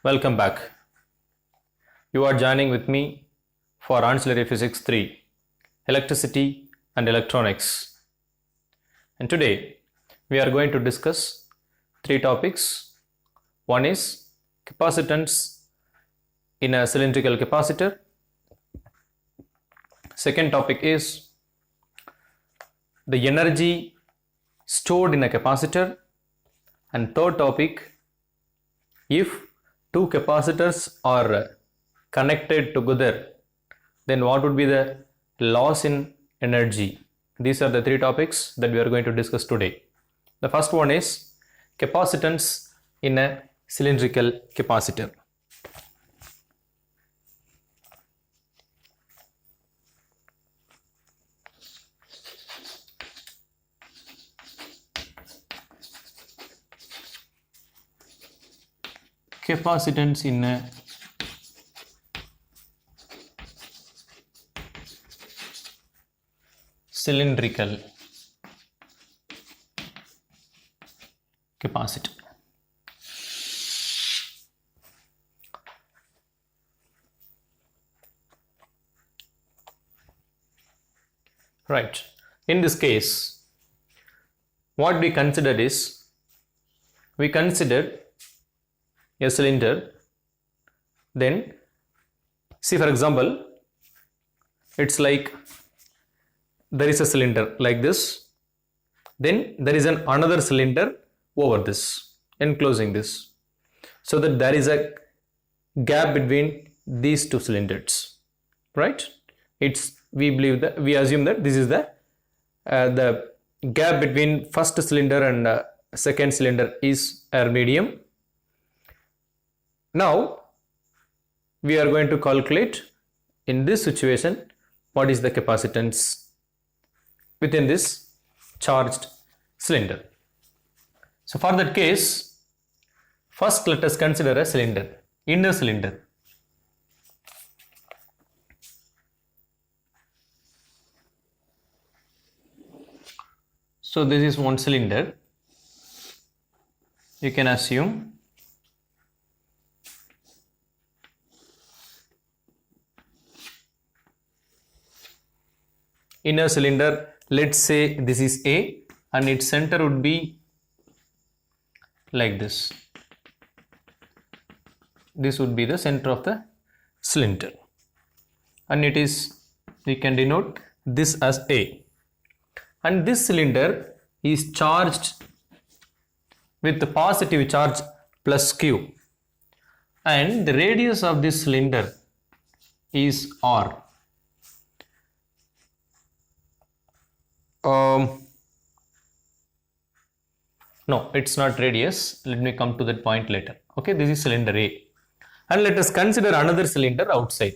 Welcome back. You are joining with me for Ancillary Physics 3, Electricity and Electronics. And today we are going to discuss three topics. One is capacitance in a cylindrical capacitor. Second topic is the energy stored in a capacitor. And third topic, if two capacitors are connected together, then what would be the loss in energy? These are the three topics that we are going to discuss today. The first one is capacitance in a cylindrical capacitor. Capacitance in a cylindrical capacitor. Right. In this case, what we consider is, we consider a cylinder. Then see, for example, it's like there is a cylinder like this, then there is another cylinder over this, enclosing this, so that there is a gap between these two cylinders, right? We assume that this is the gap between first cylinder and second cylinder is air medium. Now we are going to calculate in this situation what is the capacitance within this charged cylinder. So for that case, first let us consider a cylinder, inner cylinder. So this is one cylinder. You can assume inner cylinder, let's say this is A and its center would be like this. This would be the center of the cylinder, and it is, we can denote this as A, and this cylinder is charged with the positive charge plus Q, and the radius of this cylinder is R. No, it's not radius. Let me come to that point later. Okay, this is cylinder A, and let us consider another cylinder outside.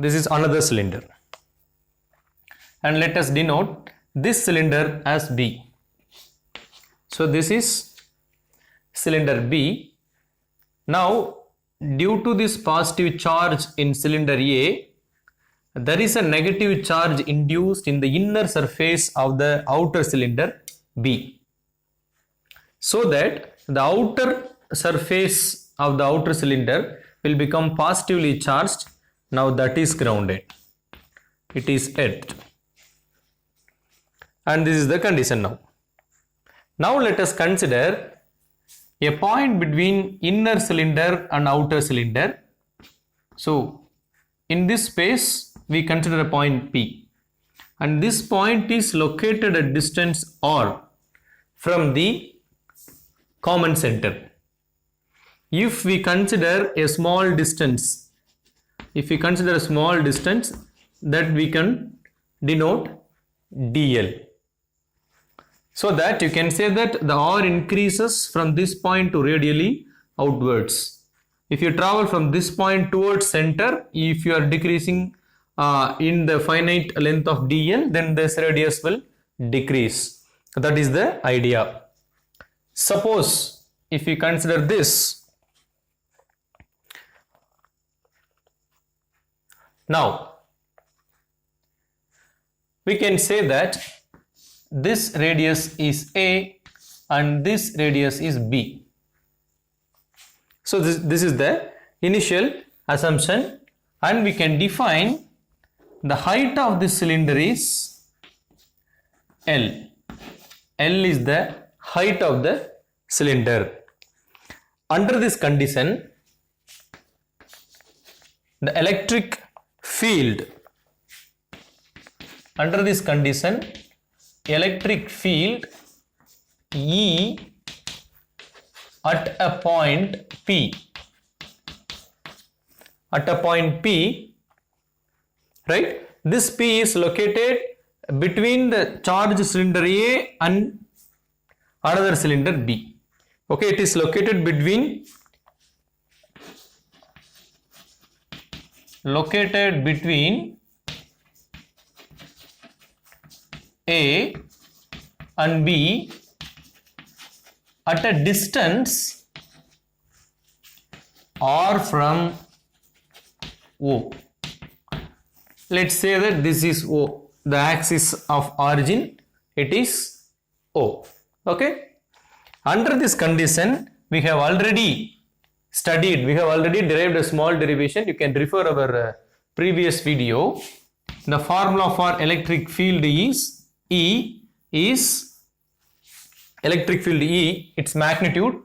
This is another cylinder, and let us denote this cylinder as B. So this is cylinder B. Now, due to this positive charge in cylinder A, there is a negative charge induced in the inner surface of the outer cylinder B, so that the outer surface of the outer cylinder will become positively charged. Now that is grounded, it is earthed, and this is the condition now. Now let us consider a point between inner cylinder and outer cylinder. So in this space we consider a point P, and this point is located at distance R from the common center. If we consider a small distance, that we can denote dl, so that you can say that the R increases from this point to radially outwards. If you travel from this point towards center, if you are decreasing in the finite length of dl, then this radius will decrease. That is the idea. Suppose if we consider this, now we can say that this radius is a and this radius is b. So this is the initial assumption, and we can define the height of this cylinder is L. L is the height of the cylinder. Under this condition, the electric field, under this condition, electric field E at a point P, right? This P is located between the charged cylinder A and another cylinder B. Okay, it is located between A and B at a distance r from O. Let's say that this is O, the axis of origin, it is O. Okay. Under this condition, we have already studied, we have already derived a small derivation. You can refer our previous video. The formula for electric field is E is electric field E, its magnitude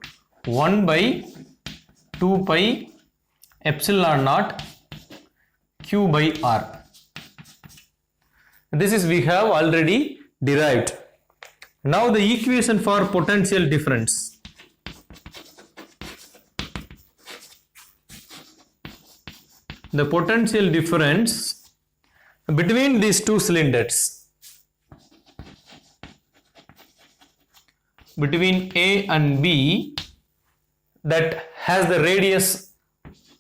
1 by 2 pi epsilon naught Q by R. This is we have already derived. Now the equation for potential difference. The potential difference between these two cylinders, between A and B, that has the radius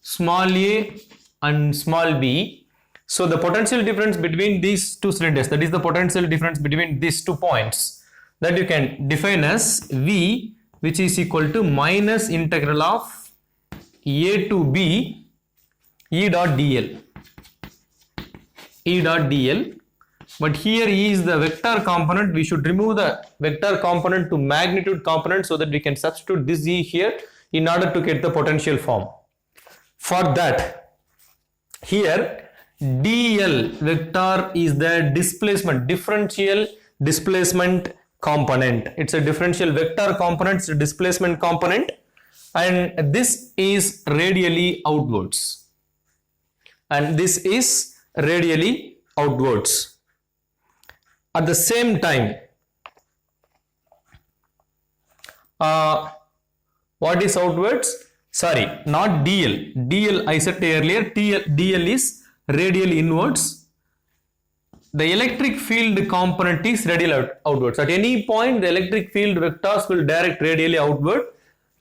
small a and small b. So the potential difference between these two cylinders, that is the potential difference between these 2 points, that you can define as V, which is equal to minus integral of A to B E dot dl. But here E is the vector component. We should remove the vector component to magnitude component so that we can substitute this E here in order to get the potential form. For that, here dl vector is the displacement, differential displacement component. It's a differential vector component, it's a displacement component, and this is radially outwards. And this is radially outwards. At the same time, what is outwards? Sorry, not dl. dl I said earlier, dl is radial inwards. The electric field component is radial outwards. At any point, the electric field vectors will direct radially outward.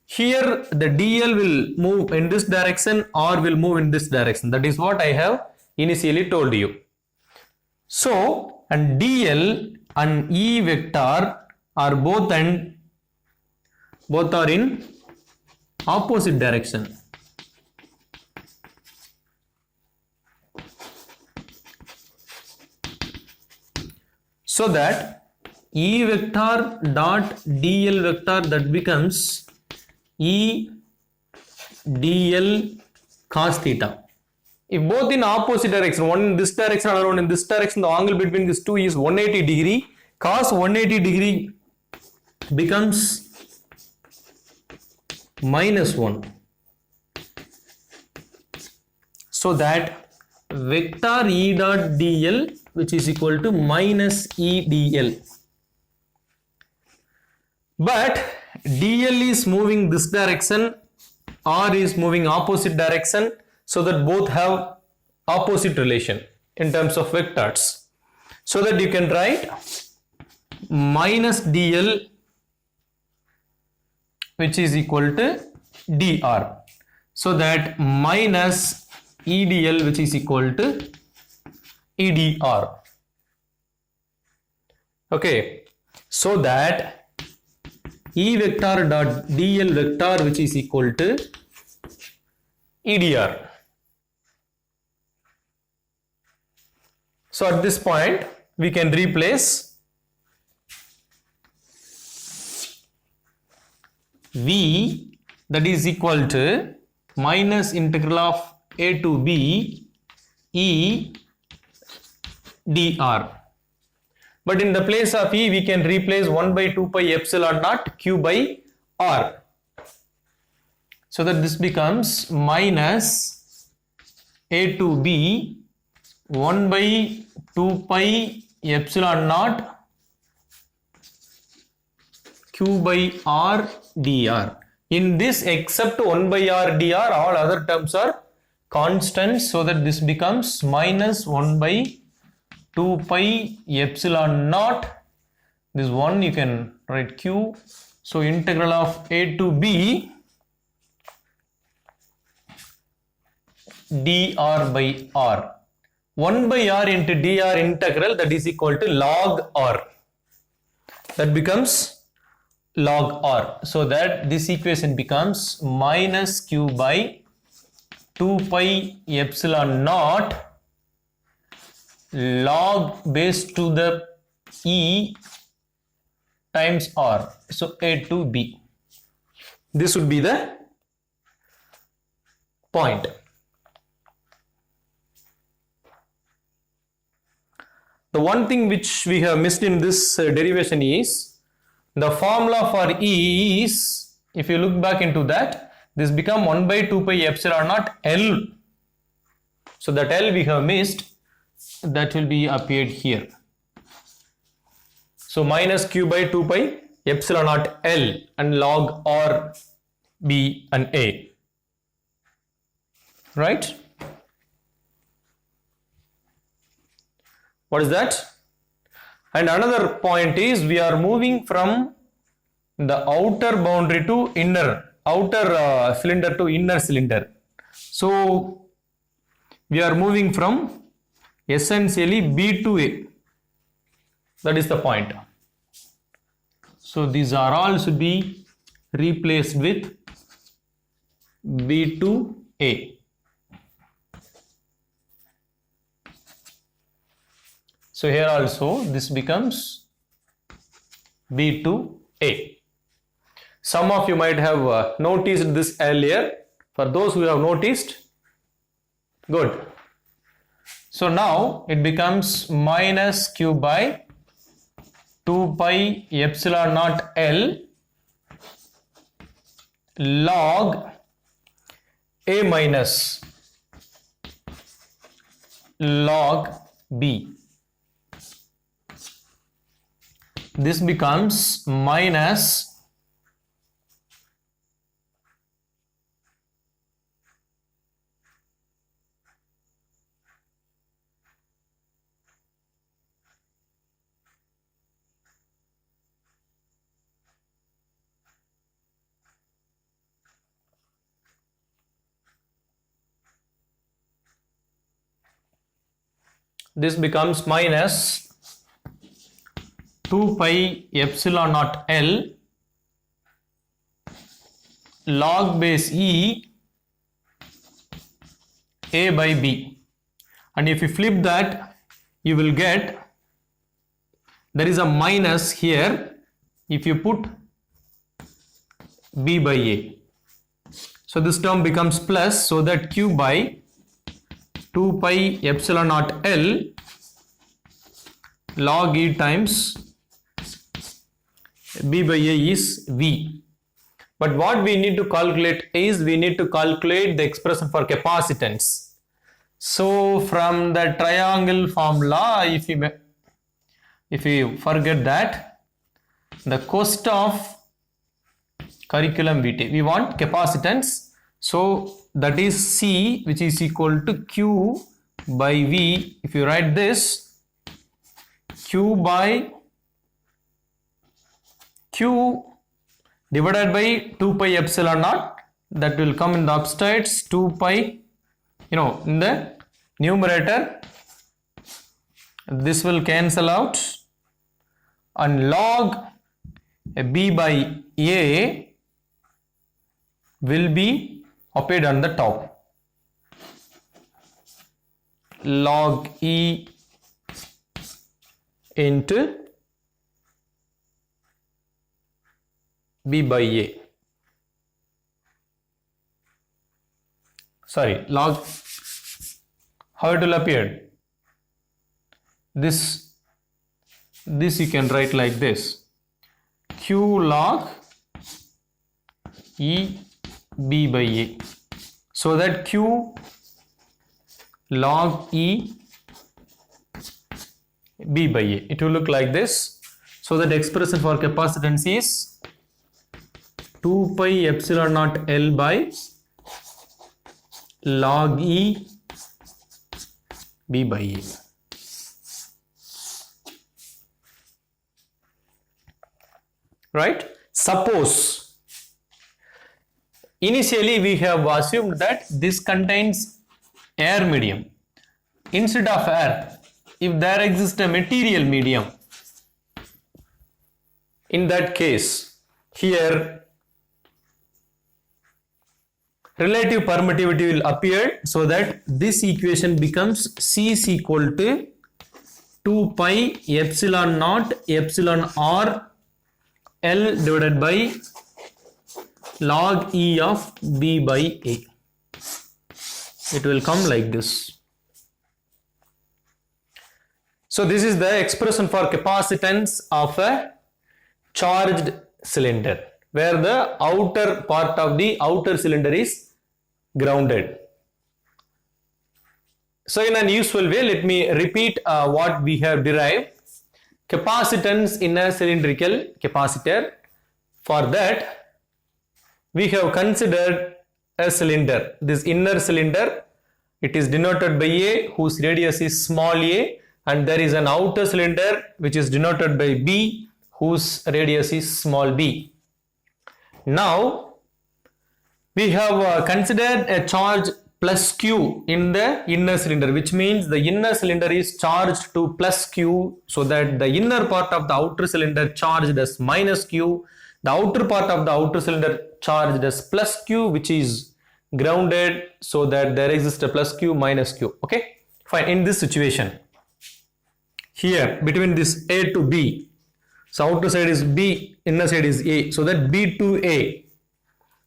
Here, the dl will move in this direction or will move in this direction. That is what I have initially told you. So, and dl and E vector are both are in opposite direction. So that E vector dot dl vector, that becomes E dl cos theta. If both in opposite direction, one in this direction, another one in this direction, the angle between these two is 180 degree. Cos 180 degree becomes -1. So that vector E dot dl, which is equal to minus E dl. But dl is moving this direction, R is moving opposite direction, so that both have opposite relation in terms of vectors. So that you can write minus dl, which is equal to dr. So that minus E dl, which is equal to EDR. Okay, so that E vector dot DL vector which is equal to EDR. So at this point we can replace V, that is equal to minus integral of A to B E dr. But in the place of E, we can replace 1 by 2 pi epsilon naught Q by R. So that this becomes minus A to B 1 by 2 pi epsilon naught Q by R dr. In this, except 1 by R dr, all other terms are constants, so that this becomes minus 1 by 2 pi epsilon naught. This one you can write Q. So integral of A to B dr by R. 1 by R into dr integral, that is equal to log R. That becomes log R. So that this equation becomes minus Q by 2 pi epsilon naught log base to the E times R. So A to B. This would be the point. The one thing which we have missed in this derivation is the formula for E is, if you look back into that, this become 1 by 2 pi epsilon naught L. So that L we have missed, that will be appeared here. So minus Q by 2 pi epsilon naught L and log R B and A. Right? What is that? And another point is, we are moving from the outer boundary to outer cylinder to inner cylinder. So we are moving from essentially B to A. That is the point. So these are all should be replaced with B to A. So here also this becomes B to A. Some of you might have noticed this earlier. For those who have noticed, good. So now it becomes minus Q by 2 pi epsilon naught L log A minus log B. This becomes minus this becomes minus 2 pi epsilon naught L log base E A by B. And if you flip that, you will get, there is a minus here if you put B by A. So this term becomes plus, so that Q by 2 pi epsilon naught L log E times B by A is V. But what we need to calculate is, we need to calculate the expression for capacitance. So from the triangle formula, if you forget that, the cost of curriculum vitae, we want capacitance. So that is C, which is equal to Q by V. If you write this, Q by Q divided by 2 pi epsilon naught, that will come in the upsides, 2 pi, in the numerator this will cancel out, and log b by a will be appeared on the top. Log e into b by a. Sorry, log, how it will appear? This you can write like this: q log e b by a, so that q log e b by a, it will look like this. So that expression for capacitance is 2 pi epsilon naught L by log e b by a. Right? Suppose initially we have assumed that this contains air medium. Instead of air, if there exists a material medium, in that case here relative permittivity will appear, so that this equation becomes C is equal to 2 pi epsilon naught epsilon r L divided by log E of B by A. It will come like this. So this is the expression for capacitance of a charged cylinder, where the outer part of the outer cylinder is grounded. So in a useful way, let me repeat what we have derived. Capacitance in a cylindrical capacitor. For that, we have considered a cylinder. This inner cylinder, it is denoted by A, whose radius is small a, and there is an outer cylinder which is denoted by B, whose radius is small b. Now, we have considered a charge plus q in the inner cylinder, which means the inner cylinder is charged to plus q, so that the inner part of the outer cylinder charged as minus q, the outer part of the outer cylinder charged as plus q, which is grounded, so that there exists a plus q minus q. Okay, fine. In this situation, here between this A to B, so outer side is B, inner side is A, so that B to A,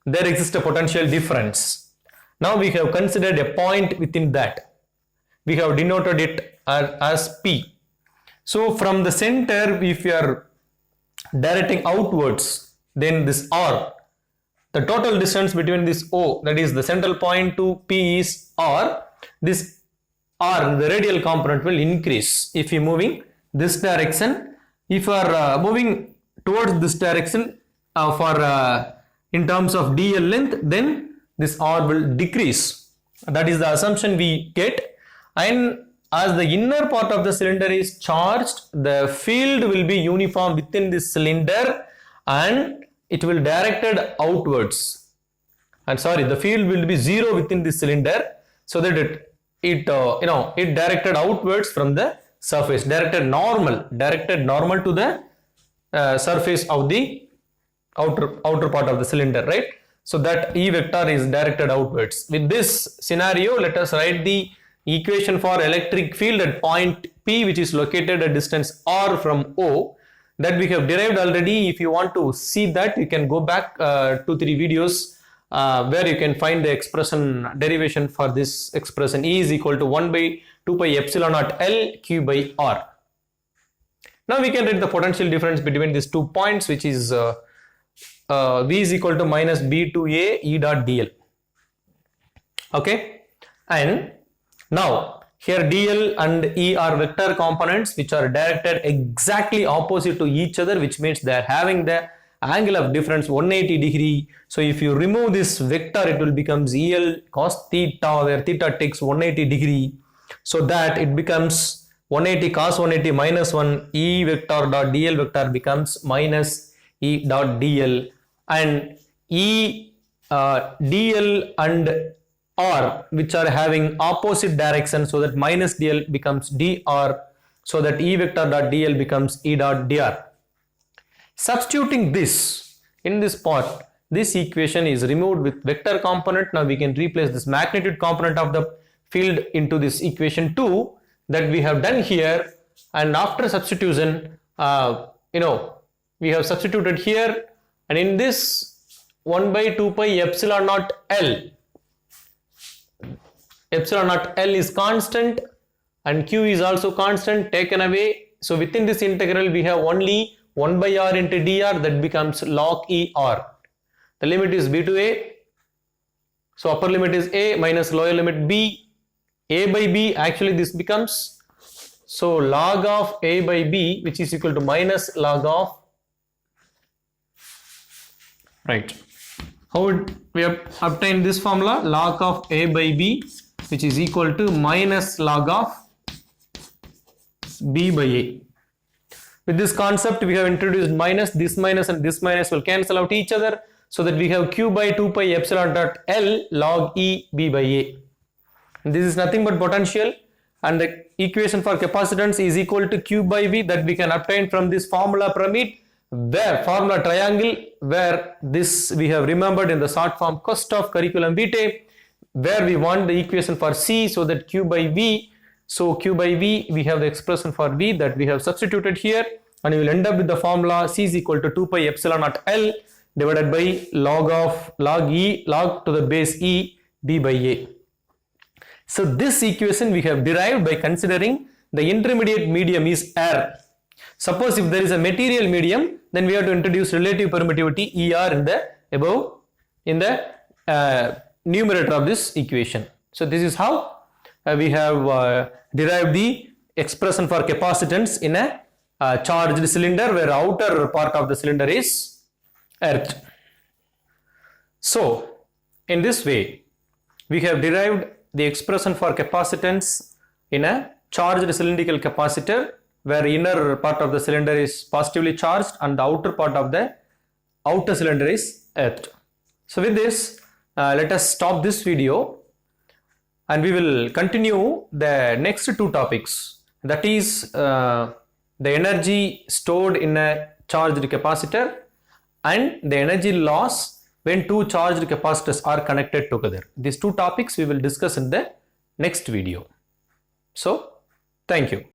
there exists a potential difference. Now we have considered a point within that. We have denoted it as P. So from the center, if you are directing outwards, then this R, the total distance between this O, that is the central point, to P is R. This R, the radial component, will increase if you are moving this direction. If you are moving towards this direction in terms of dl length, then this R will decrease. That is the assumption we get. And as the inner part of the cylinder is charged, the field will be uniform within this cylinder and it will directed outwards. And sorry, the field will be zero within this cylinder, so that it directed outwards from the surface, directed normal to the surface of the outer part of the cylinder, right? So that E vector is directed outwards. With this scenario, let us write the equation for electric field at point P, which is located at distance R from O, that we have derived already. If you want to see that, you can go back 2-3 videos where you can find the expression derivation for this expression. E is equal to 1 by 2 pi epsilon naught L Q by R. Now we can write the potential difference between these 2 points, which is V is equal to minus B to A E dot dl. Okay, and now here dl and E are vector components which are directed exactly opposite to each other, which means they are having the angle of difference 180 degree. So if you remove this vector, it will become EL cos theta, where theta takes 180 degree, so that it becomes 180 cos 180 minus 1, E vector dot dl vector becomes minus E dot dl, and E dl and R, which are having opposite direction, so that minus dl becomes dr, so that E vector dot dl becomes E dot dr. Substituting this in this part, this equation is removed with vector component. Now we can replace this magnitude component of the field into this equation 2 that we have done here, and after substitution, we have substituted here, and in this 1 by 2 pi epsilon naught L is constant and Q is also constant, taken away. So within this integral we have only 1 by r into dr, that becomes log E r. The limit is b to a, so upper limit is a minus lower limit b, a by b, actually this becomes, so log of a by b, which is equal to minus log of, right, how would we have obtained this formula? Log of a by b, which is equal to minus log of b by a. With this concept we have introduced minus, this minus and this minus will cancel out each other, so that we have q by 2 pi epsilon dot L log E b by a. And this is nothing but potential, and the equation for capacitance is equal to q by v, that we can obtain from this formula pyramid, where formula triangle, where this we have remembered in the short form cost of curriculum vitae, where we want the equation for C, so that q by v, so q by v, we have the expression for v that we have substituted here, and we will end up with the formula C is equal to 2 pi epsilon naught L divided by log to the base E b by a. So this equation we have derived by considering the intermediate medium is air. Suppose if there is a material medium, then we have to introduce relative permittivity ER in the above, in the numerator of this equation. So this is how we have derived the expression for capacitance in a charged cylinder, where outer part of the cylinder is earth. So in this way we have derived the expression for capacitance in a charged cylindrical capacitor, where inner part of the cylinder is positively charged and the outer part of the outer cylinder is earthed. So with this, let us stop this video, and we will continue the next two topics, that is the energy stored in a charged capacitor and the energy loss when two charged capacitors are connected together. These two topics we will discuss in the next video. So, thank you.